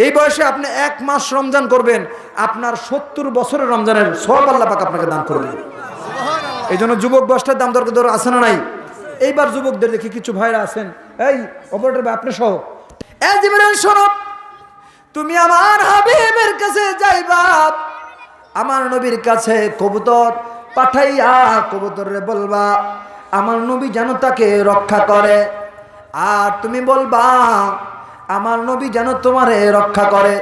এই বয়সে আপনি 1 মাস রমজান করবেন, আপনার 70 বছরের রমজানের সওয়াব আল্লাহ পাক আপনাকে দান করবেন। এই জন্য যুবক বয়সটার দাম দর আছে না নাই? এইবার যুবকদের দেখি কিছু ভাইরা আছেন, এই অপারেটর ভাই আপনি সহ, এই জিবরাইল শোনো, তুমি আমার হাবিবের কাছে যাইবা, আমার নবীর কাছে কবুতর পাঠাইয়া কবুতরে বলবা আমার নবী যেন তাকে রক্ষা করে, আর তুমি বলবা আমার নবী যেন তোমারে রক্ষা করে,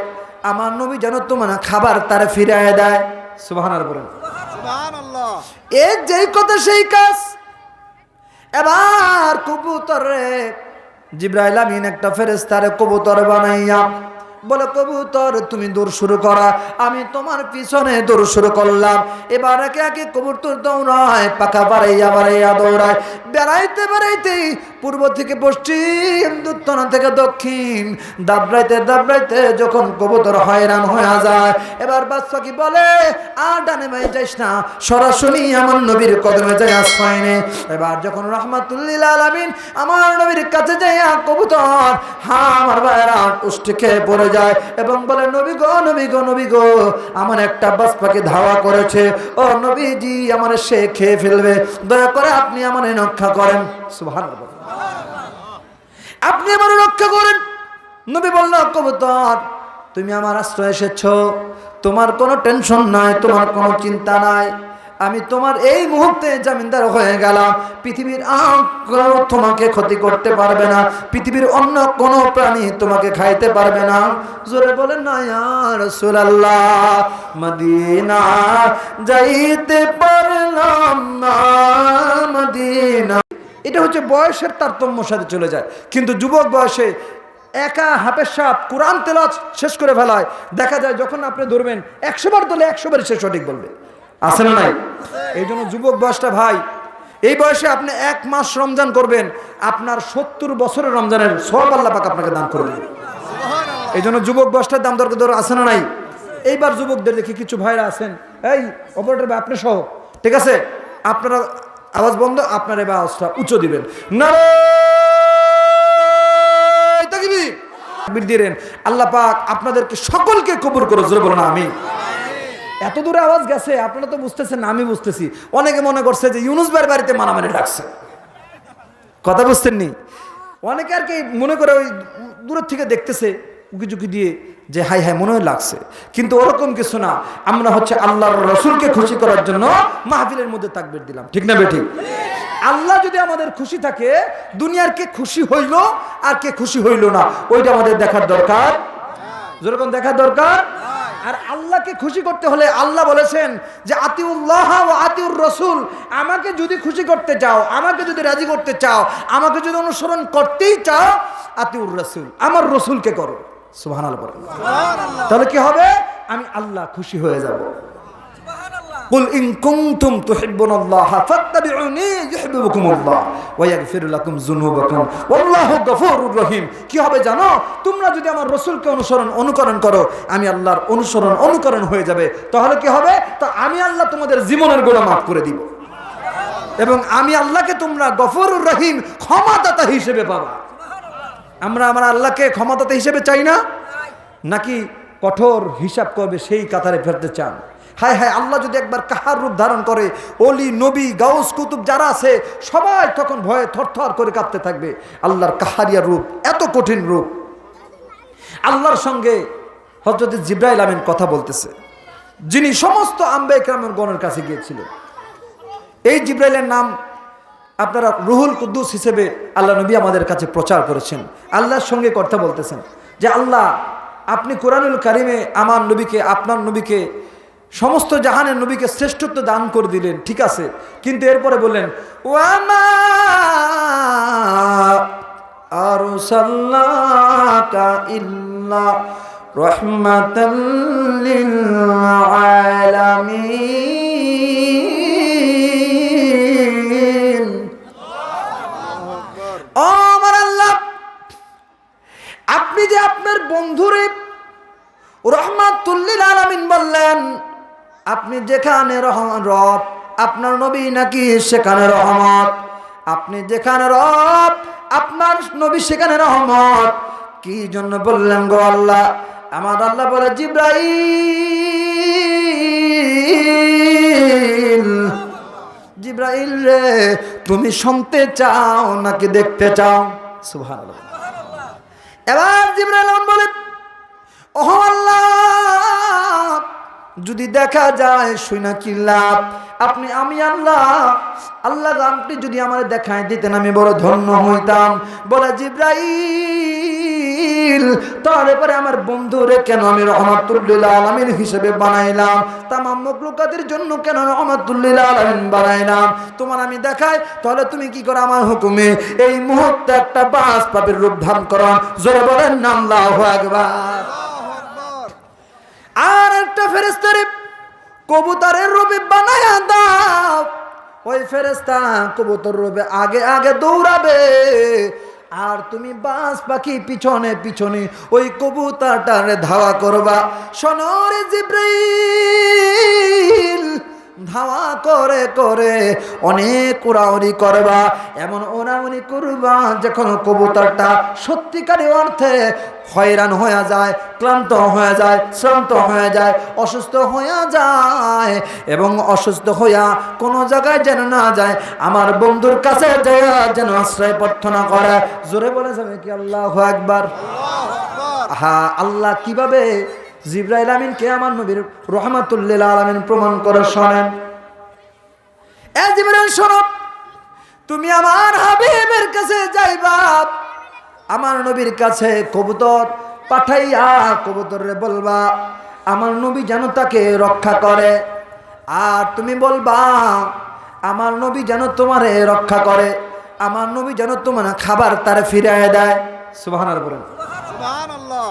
আমার নবী যেন তোমার খাবার তারে ফিরিয়ে দেয়। সুবহানাল্লাহ বলেন। সুবহানাল্লাহ। এই যেই কথা সেই কাজ। এবার কবুতরে জিবরাইল আমিন একটা ফেরেশতারে কবুতর বানাইয়া বলে, কবুতর তুমি দৌড় শুরু করা, আমি তোমার পিছনে দৌড় শুরু করলাম। এবার একে একে কবুতর দৌড়ায়, পাকা বাড়াইয়া বাড়াইয়া দৌড়ায়, বেড়াইতে বেড়াইতে পূর্ব থেকে পশ্চিম, উত্তর থেকে দক্ষিণ, দাবড়াইতে দাবড়াইতে যখন কবুতর হয়রান হয়ে যায়, এবার বাদশা কি বলে, আর ডানে বামে যাইস না, সরাসরি আমার নবীর কদমে যাই আশ্রয় নে। এবার যখন রাহমাতুল লিল আলামিন আমার নবীর কাছে যাইয়া কবুতর আমার ভাইরা উষ্ঠে খেয়ে পড়ে যায় এবং বলে, নবী গো নবী গো নবী গো, আমার একটা বাজ পাখি ধাওয়া করেছে, ও নবীজি আমার সে খেয়ে ফেলবে, দয়া করে আপনি আমার রক্ষা করেন। সুবহানাল্লাহ, আপনি আমার রক্ষা করেন। নবী বলল, কবুতর তুমি আমার আশ্রয় এসেছো, তোমার কোনো টেনশন নাই, তোমার কোনো চিন্তা নাই, আমি তোমার এই মুহূর্তে জামিনদার হয়ে গেলাম, পৃথিবীর কেউ তোমাকে ক্ষতি করতে পারবে না, পৃথিবীর অন্য কোনো প্রাণী তোমাকে খাইতে পারবে না। জোরে বলেন না ইয়া রাসূলুল্লাহ, মদিনা যাইতে পারলাম না, মদিনা। এটা হচ্ছে বয়সের তারতম্য সাথে চলে যায়, কিন্তু যুবক বয়সে একা হাফেজ সাহেব কোরআন তেলাওয়াত শেষ করে ফেলায়, দেখা যায় যখন আপনি ধরবেন 100 বার ধরলে 100 বার সে সঠিক বলবে। আছে না নাই? এই জন্য যুবক বয়সটা ভাই, এই বয়সে আপনি 1 মাস রমজান করবেন, আপনার 70 বছরের রমজানের সওয়াব আল্লাহ পাক আপনাকে দান করবেন। এই জন্য যুবক বয়সটার দাম দর আছে না নাই? এইবার যুবকদের দেখি কিছু ভাইরা আছেন, এই অপারেটর ভাই আপনি সহ, ঠিক আছে, আপনারা আওয়াজ বন্ধ, আপনার এবার আওয়াজটা উচ্চ দিবেন, নারায়ে তাকবীর দিবেন। আল্লাহ পাক আপনাদেরকে সকলকে কবুল করে, জোরে বলুন আমিন। এত দূরে আওয়াজ গেছে, আপনারা তো বুঝতেছেন, আমি বুঝতেছি। অনেকে মনে করছে যে ইউনুস ভাইয়ের বাড়িতে মারামারি ডাকছে, কথা বুঝতেন নি? অনেকে আর কি মনে করে ওই দূরের থেকে দেখতেছে উকি ঝুঁকি দিয়ে যে হাই হাই মনে হয় লাগছে, কিন্তু ওরকম কিছু না। আমরা হচ্ছে আল্লাহর রাসূলকে খুশি করার জন্য মাহফিলের মধ্যে তাকবীর দিলাম, ঠিক না বেঠিক? আল্লাহ যদি আমাদের খুশি থাকে, দুনিয়ার কে খুশি হইল আর কে খুশি হইল না, ওইটা আমাদের দেখার দরকার, যেরকম দেখার দরকার। আর আল্লাহকে খুশি করতে হলে আল্লাহ বলেছেন যে আতিউল্লাহ ওয়া আতিউর রাসূল, আমাকে যদি খুশি করতে চাও, আমাকে যদি রাজি করতে চাও, আমাকে যদি অনুসরণ করতেই চাও, আতিউর রাসূল, আমার রাসূলকে করো। সুবহানাল্লাহ বলেন। তাহলে কি হবে? আমি আল্লাহ খুশি হয়ে যাব। কুল ইন কুনতুম তুহিব্বুনাল্লাহ ফাত্তাবিউনি ইউহিব্বুকুমুল্লাহ ওয়া ইয়াগফির লাকুম যুনুবাকুম ওয়াল্লাহু গফুরুর রহিম। কি হবে জানো? তোমরা যদি আমার রাসূলকে অনুকরণ করো, আমি আল্লাহর অনুকরণ হয়ে যাবে। তাহলে কি হবে? তো আমি আল্লাহ তোমাদের জীবনের গুনাহ মাফ করে দিব এবং আমি আল্লাহকে তোমরা গফুরুর রহিম, ক্ষমাদাতা হিসেবে পাবা। আমরা আমার আল্লাহকে ক্ষমাদাতা হিসেবে চাই না, নাকি কঠোর হিসাব করবে সেই কাতারে ফেরতে চান? হায় হায়, আল্লাহ যদি একবার কাহার রূপ ধারণ করে, ওলি নবী গাউস কুতুব যারা আছে সবাই তখন ভয়ে থরথর করে কাঁপতে থাকবে। আল্লাহর কাহারিয়া রূপ, এত কঠিন রূপ। আল্লাহর সঙ্গে হযরত জিবরাইল আমিন কথা বলতেছে, যিনি সমস্ত আম্বিয়া কিরামের গণের কাছে গিয়েছিলেন। এই জিবরাইলের নাম আপনারা রুহুল কুদ্দুস হিসেবে আল্লাহ নবী আমাদের কাছে প্রচার করেছেন। আল্লাহর সঙ্গে কথা বলতেছেন যে আল্লাহ, আপনি কোরআনুল কারিমে আমার নবীকে, আপনার নবীকে, সমস্ত জাহানের নবীকে শ্রেষ্ঠত্ব দান করে দিলেন, ঠিক আছে, কিন্তু এরপরে বললেন ওয়ামা আরসালনাকা ইল্লা রাহমাতাল লিল আলামিন। ও আমার আল্লাহ, আপনি যে আপনার বন্ধুরে রাহমাতুল লিল আলামিন বললেন, আপনি যেখানে রব, আপনার নবী নাকি সেখানে রহমত। আপনি যেখানে রব, আপনার নবী সেখানে রহমত। কি জন্য বললেন গো আল্লাহ? আমার আল্লাহ বলে জিবরাইল, জিবরাইল রে তুমি শুনতে চাও নাকি দেখতে চাও? সুবহানাল্লাহ। এবার জিবরাইল বলে ওহ আল্লাহ, যদি দেখা যায় শুনা কি লাভ? আমি আল্লাহ আপনি যদি আমার দেখায় দিতেন আমি বড় ধন্য হইতাম। বলে জিবরাইল তারপরে আমার বন্ধুরে কেন আমি রহমাতুল লিল আলামিন হিসেবে বানাইলাম? তামাম মাখলুকাতের জন্য কেন রহমাতুল লিল আলামিন বানাইলাম? তোমার আমি দেখাই, তাহলে তুমি কি করো আমার হুকুমে এই মুহূর্তে একটা বাস পাপের রূপ ধারণ করো। জোরে বলেন না আল্লাহু আকবার। আর একটা ফেরেশতারে কবুতরের রূপে বানায়া দাও। ওই ফেরেশতা কবুতর রূপে আগে আগে দৌড়াবে, আর তুমি বাস পাখি পিছনে পিছনে ওই কবুতরটারে ধাওয়া করবা। শোনো রে জিবরাইল, ধাওয়া করে করে অনেক উড়াউড়ি করবা, এমন উড়াউড়ি করবা যখন কবুতরটা সত্যিকারী অর্থে হয়রান হয়ে যায়, ক্লান্ত হয়ে যায়, শ্রান্ত হয়ে যায়, অসুস্থ হয়ে যায়, এবং অসুস্থ হইয়া কোনো জায়গায় যেন না যায়, আমার বন্ধুর কাছে যায় যেন আশ্রয় প্রার্থনা করে। জোরে বলে যাবে কি আল্লাহু আকবার। হ্যাঁ, আল্লাহ কিভাবে জিবরাইল আমিনকে আমার নবীর রহমাতুল লিল আলামিন প্রমাণ করে শোনেন। এ জিবরাইল শোনো, তুমি আমার হাবিবের কাছে যাইবা, আমার নবীর কাছে কবুতর পাঠাইয়া কবুতরে বলবা আমার নবী যেন তাকে রক্ষা করে, আর তুমি বলবা আমার নবী যেন তোমারে রক্ষা করে, আমার নবী যেন তোমার খাবার তারে ফিরিয়ে দেয়। সুবহানাল্লাহ বলেন। সুবহানাল্লাহ।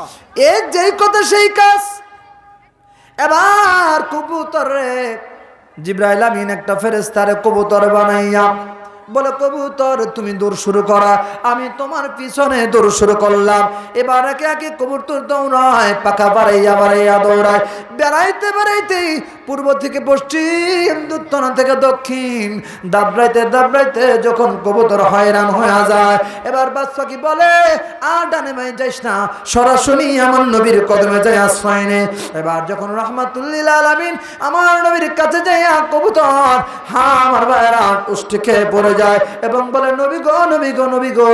এই যেই কথা সেই কাজ। এবার কবুতরে জিবরাইল আমিন একটা ফেরেশতারে কবুতর বানাইয়া বলে কবুতর তুমি দৌড় শুরু করা, আমি তোমার পিছনে দৌড় শুরু করলাম। এবার একে একে কবুতর দৌড়ায়, পাখা বাড়াইয়া বাড়াইয়া দৌড়ায়, বেড়াইতে বেড়াইতেই পূর্ব থেকে পশ্চিম, উত্তর থেকে দক্ষিণ, দাবড়াইতে দাবড়াইতে যখন কবুতর হয়রান হয়ে যায়, এবার বাদশা কি বলে আর ডানে বামে যাইস না, সরাসরি আমার নবীর কদমে যাই আশ্রয় নে। এবার যখন রহমাতুল লিল আলামিন আমার নবীর কাছে যাইয়া কবুতর আমার ভাইরা উষ্টি খেয়ে পড়ে যায় এবং বলে নবী গো, নবী গো, নবী গো,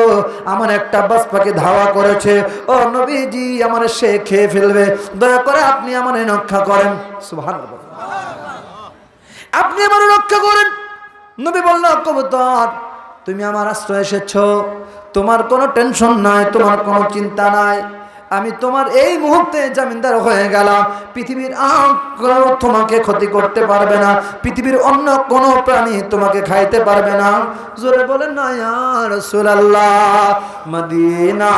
আমার একটা বাস পাখি ধাওয়া করেছে, ও নবীজি আমার সে খেয়ে ফেলবে, দয়া করে আপনি আমার রক্ষা করেন। সুবহানাল্লাহ। আপনি আমার রক্ষা করেন। নবী বলল কবুতর তুমি আমার আশ্রয় এসেছো, তোমার কোনো টেনশন নাই, তোমার কোনো চিন্তা নাই, আমি তোমার এই মুহূর্তে জামিনদার হয়ে গেলাম। পৃথিবীর কেউ তোমাকে ক্ষতি করতে পারবে না, পৃথিবীর অন্য কোনো প্রাণী তোমাকে খাইতে পারবে না। জোরে বলেন না ইয়া রাসূলুল্লাহ। মদিনা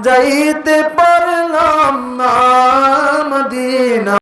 যাইতে পারলাম না, মদিনা